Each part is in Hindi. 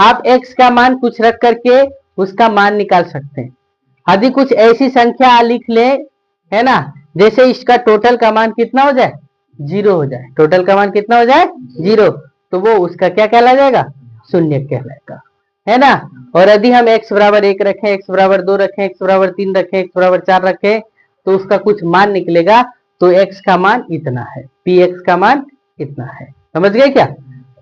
आप x का मान कुछ रख करके उसका मान निकाल सकते हैं। यदि कुछ ऐसी संख्या लिख ले, है ना, जैसे इसका टोटल का मान कितना हो जाए, 0 हो जाए, टोटल का मान कितना हो जाए 0, तो वो उसका क्या कहला जाएगा, शून्य कहलाएगा, है ना। और यदि हम x बराबर 1 रखें, x बराबर 2 रखें, x बराबर 3 रखें, x बराबर 4 रखें, तो उसका कुछ मान निकलेगा, तो x का मान इतना है, px का मान इतना है। समझ गए क्या?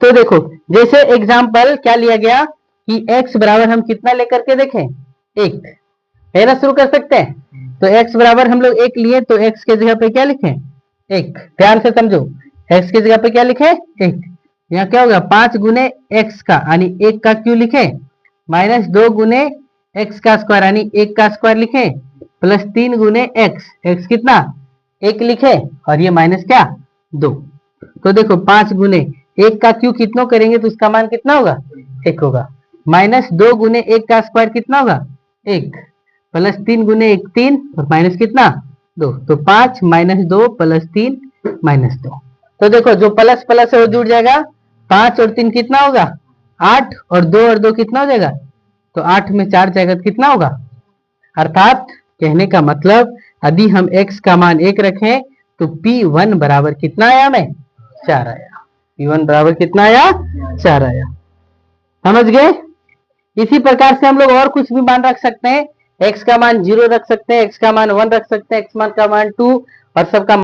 तो देखो जैसे एग्जाम्पल क्या लिया गया कि x बराबर हम कितना लेकर के देखें, 1, है ना। शुरू कर सकते हैं। तो x बराबर हम लोग 1 लिए, तो x के जगह पे क्या लिखें, 1। ध्यान से समझो, x की जगह पे क्या लिखे, 1। यहाँ क्या होगा, 5 गुने x का यानी 1 का क्यू लिखे, माइनस 2 गुने x का स्क्वायर यानी 1 का स्क्वायर लिखे, प्लस 3 गुने x कितना, 1 लिखे, और ये माइनस क्या, 2। तो देखो 5 गुने 1 का क्यू कितना करेंगे तो उसका मान कितना होगा, 1 होगा, माइनस 2 गुने 1 का स्क्वायर कितना होगा, 1, प्लस 3 गुने 1 3, और माइनस कितना, 2। तो 5 माइनस 2 प्लस 3 माइनस 2। तो देखो जो प्लस प्लस है वो जुड़ जाएगा, 5 और 3 कितना होगा, 8, और 2 और 2 कितना हो जाएगा, तो 8 में 4 जाएगा तो कितना होगा। अर्थात कहने का मतलब यदि हम x का मान 1 रखें तो p1 बराबर कितना आया, हमें 4 आया, p1 बराबर कितना आया, 4 आया। समझ गए? इसी प्रकार से हम लोग और कुछ भी मान रख सकते हैं, x का मान 0 रख सकते हैं, x का मान 1 रख सकते हैं, x का मान 2, और सबका